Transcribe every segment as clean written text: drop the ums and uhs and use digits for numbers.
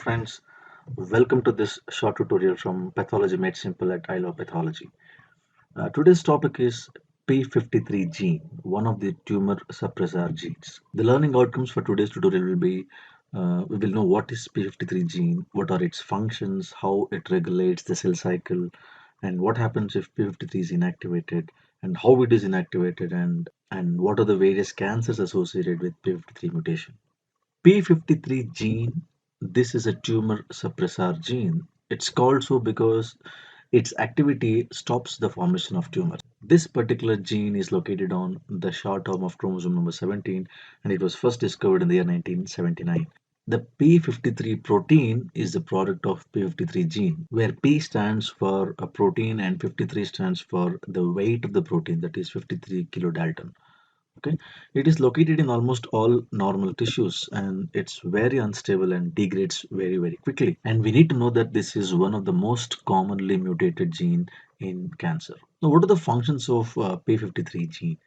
friends, welcome to this short tutorial from Pathology Made Simple at I Love Pathology. Today's topic is P53 gene, one of the tumor suppressor genes. The learning outcomes for today's tutorial will be we will know what is P53 gene, what are its functions, how it regulates the cell cycle, and what happens if P53 is inactivated, and how it is inactivated, and what are the various cancers associated with P53 mutation. P53 gene, this is a tumor suppressor gene. It's called so because its activity stops the formation of tumors. This particular gene is located on the short arm of chromosome number 17 and it was first discovered in the year 1979. The P53 protein is the product of P53 gene, where P stands for a protein and 53 stands for the weight of the protein, that is 53 kilodalton. Okay, it is located in almost all normal tissues and it's very unstable and degrades very quickly. And we need to know that this is one of the most commonly mutated gene in cancer. Now, what are the functions of P53 gene?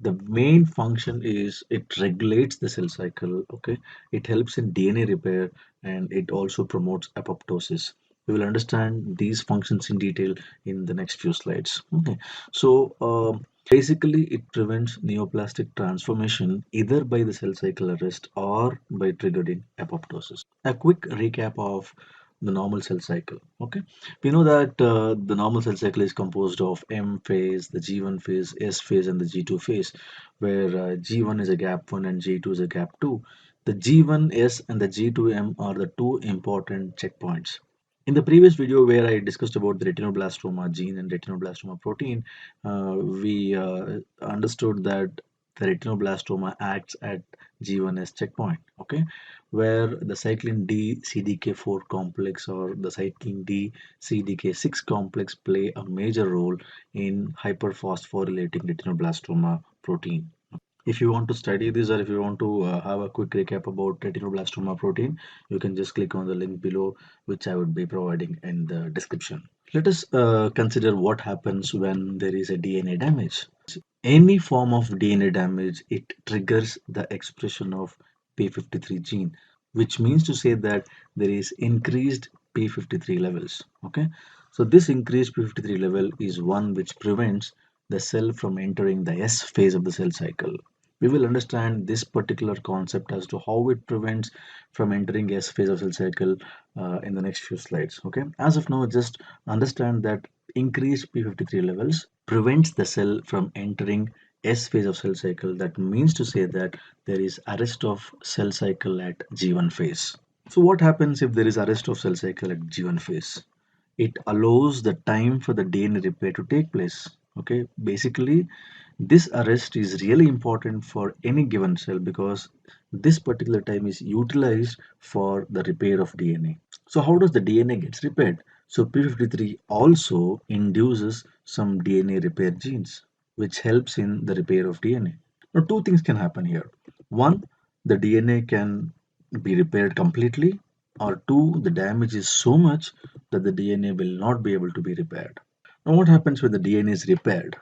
The main function is it regulates the cell cycle. Okay, it helps in DNA repair and it also promotes apoptosis. We will understand these functions in detail in the next few slides. Okay, so basically it prevents neoplastic transformation either by the cell cycle arrest or by triggering apoptosis. A quick recap of the normal cell cycle. Okay, we know that the normal cell cycle is composed of M phase, the G1 phase, S phase, and the G2 phase, where G1 is a gap 1 and G2 is a gap 2. The G1S and the G2M are the two important checkpoints. In the previous video where I discussed about the retinoblastoma gene and retinoblastoma protein, we understood that the retinoblastoma acts at G1S checkpoint, okay, where the cyclin D CDK4 complex or the cyclin D CDK6 complex play a major role in hyperphosphorylating retinoblastoma protein. If you want to study this or if you want to have a quick recap about retinoblastoma protein, you can just click on the link below, which I would be providing in the description. Let us consider what happens when there is a DNA damage. Any form of DNA damage, it triggers the expression of P53 gene, which means to say that there is increased P53 levels. Okay, so this increased P53 level is one which prevents the cell from entering the S phase of the cell cycle. We will understand this particular concept as to how it prevents from entering S phase of cell cycle in the next few slides. Okay, as of now, just understand that increased P53 levels prevents the cell from entering S phase of cell cycle. That means to say that there is arrest of cell cycle at G1 phase. So what happens if there is arrest of cell cycle at G1 phase? It allows the time for the DNA repair to take place. Okay, basically this arrest is really important for any given cell because this particular time is utilized for the repair of DNA. So how does the DNA gets repaired? So P53 also induces some DNA repair genes which helps in the repair of DNA. Now two things can happen here. One, the DNA can be repaired completely, or two, the damage is so much that the DNA will not be able to be repaired. Now what happens when the DNA is repaired?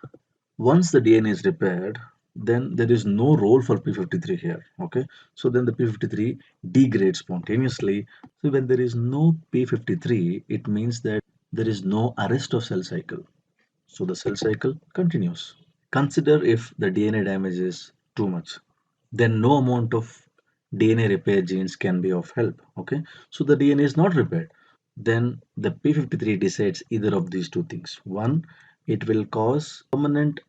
Once the DNA is repaired, then there is no role for P53 here. Okay, so then the P53 degrades spontaneously. So when there is no P53, it means that there is no arrest of cell cycle. So the cell cycle continues. Consider if the DNA damage is too much, then no amount of DNA repair genes can be of help. Okay, so the DNA is not repaired. Then the P53 decides either of these two things. One, it will cause permanent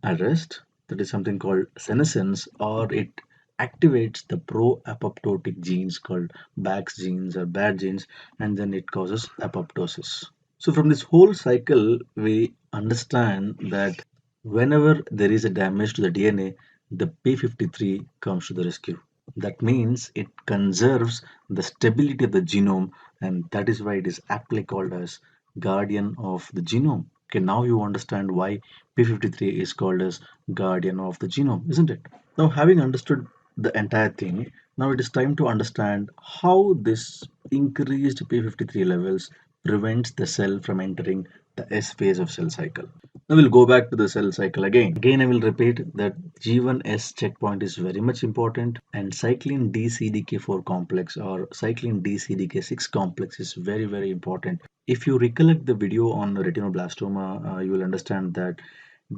arrest, that is something called senescence, or it activates the pro-apoptotic genes called BAX genes or bad genes, and then it causes apoptosis. So from this whole cycle, we understand that whenever there is a damage to the DNA, the P53 comes to the rescue. That means it conserves the stability of the genome, and that is why it is aptly called as guardian of the genome. Okay, now you understand why P53 is called as guardian of the genome, isn't it? Now, having understood the entire thing, now it is time to understand how this increased P53 levels prevents the cell from entering the S phase of cell cycle. Now we'll go back to the cell cycle again. Again, I will repeat that G1S checkpoint is very much important, and cyclin D-CDK4 complex or cyclin D-CDK6 complex is very, very important. If you recollect the video on retinoblastoma, you will understand that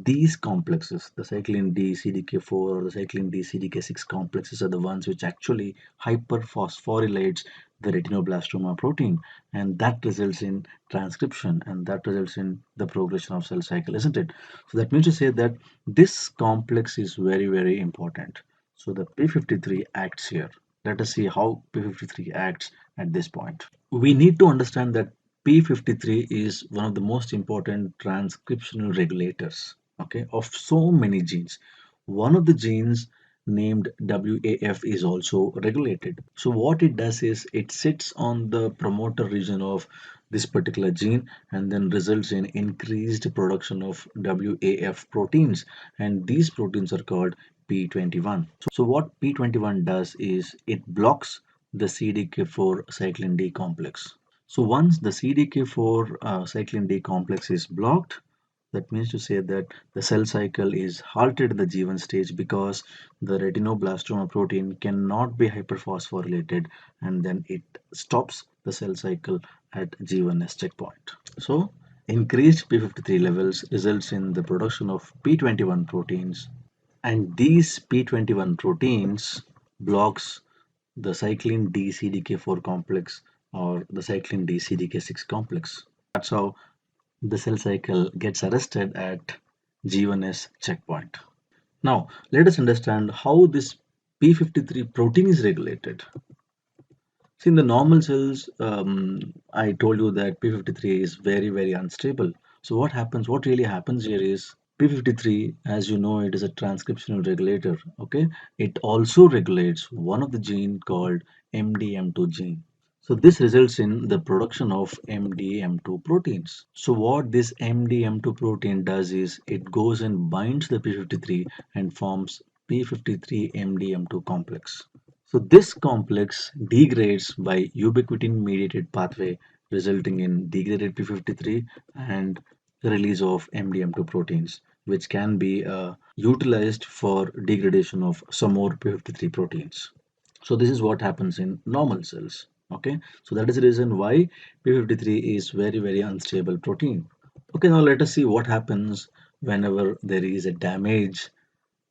these complexes, the cyclin D CDK4 or the cyclin D CDK6 complexes, are the ones which actually hyperphosphorylates the retinoblastoma protein, and that results in transcription, and that results in the progression of cell cycle, isn't it? So that means to say that this complex is very, very important. So the P53 acts here. Let us see how P53 acts at this point. We need to understand that P53 is one of the most important transcriptional regulators, okay, of so many genes. One of the genes named WAF is also regulated. So what it does is it sits on the promoter region of this particular gene and then results in increased production of WAF proteins, and these proteins are called P21. So what P21 does is it blocks the CDK4 cyclin D complex. So once the CDK4 cyclin D complex is blocked, that means to say that the cell cycle is halted at the G1 stage because the retinoblastoma protein cannot be hyperphosphorylated, and then it stops the cell cycle at G1S checkpoint. So increased P53 levels results in the production of P21 proteins, and these P21 proteins blocks the cyclin D CDK4 complex or the cyclin D CDK6 complex. That's how the cell cycle gets arrested at G1S checkpoint. Now, let us understand how this P53 protein is regulated. See, in the normal cells, I told you that P53 is very, very unstable. So what really happens here is P53, as you know, it is a transcriptional regulator. Okay, it also regulates one of the gene called MDM2 gene. So this results in the production of MDM2 proteins. So what this MDM2 protein does is it goes and binds the P53 and forms P53 MDM2 complex. So this complex degrades by ubiquitin mediated pathway, resulting in degraded P53 and the release of MDM2 proteins, which can be utilized for degradation of some more P53 proteins. So this is what happens in normal cells. Okay, so that is the reason why P53 is very, very unstable protein. Okay, now let us see what happens whenever there is a damage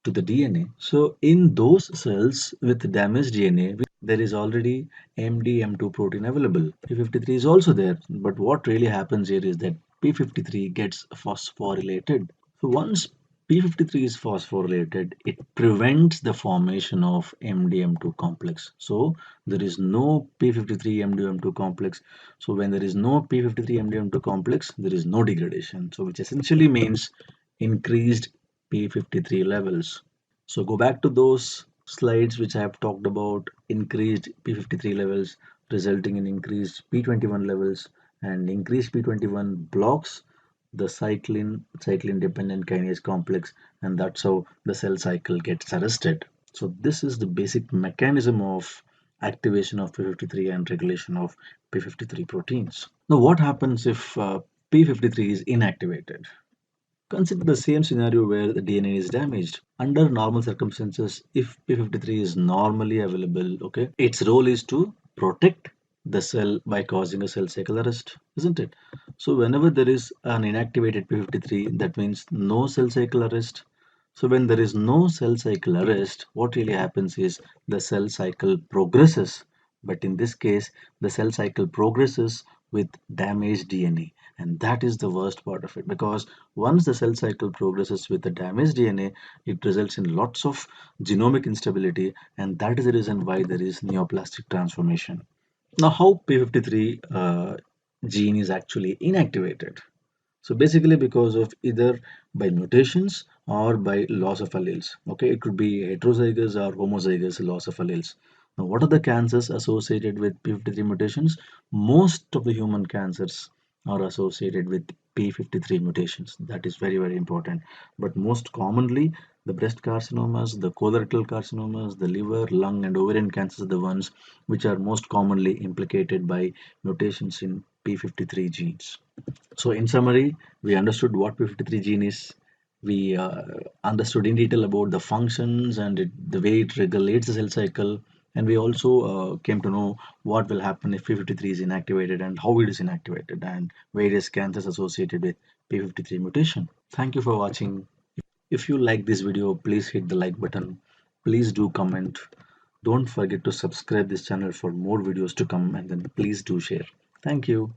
to the DNA. So in those cells with damaged DNA, there is already MDM2 protein available. P53 is also there, but what really happens here is that P53 gets phosphorylated. So once P53 is phosphorylated, it prevents the formation of MDM2 complex. So there is no P53 MDM2 complex. So when there is no P53 MDM2 complex, there is no degradation. So which essentially means increased P53 levels. So go back to those slides which I have talked about increased P53 levels resulting in increased P21 levels, and increased P21 blocks the cyclin dependent kinase complex, and that's how the cell cycle gets arrested. So this is the basic mechanism of activation of P53 and regulation of P53 proteins. Now what happens if P53 is inactivated? Consider the same scenario where the DNA is damaged. Under normal circumstances, if P53 is normally available, okay, its role is to protect the cell by causing a cell cycle arrest, isn't it? So whenever there is an inactivated P53, that means no cell cycle arrest. So when there is no cell cycle arrest, what really happens is the cell cycle progresses. But in this case, the cell cycle progresses with damaged DNA. And that is the worst part of it, because once the cell cycle progresses with the damaged DNA, it results in lots of genomic instability, and that is the reason why there is neoplastic transformation. Now, how P53 gene is actually inactivated? So basically because of either by mutations or by loss of alleles. Okay, it could be heterozygous or homozygous loss of alleles. Now, what are the cancers associated with P53 mutations? Most of the human cancers are associated with P53 mutations. That is very, very important. But most commonly, the breast carcinomas, the colorectal carcinomas, the liver, lung, and ovarian cancers are the ones which are most commonly implicated by mutations in P53 genes. So, in summary, we understood what P53 gene is. We understood in detail about the functions and the way it regulates the cell cycle. And we also came to know what will happen if P53 is inactivated and how it is inactivated and various cancers associated with P53 mutation. Thank you for watching. If you like this video, please hit the like button. Please do comment. Don't forget to subscribe this channel for more videos to come, and then please do share. Thank you.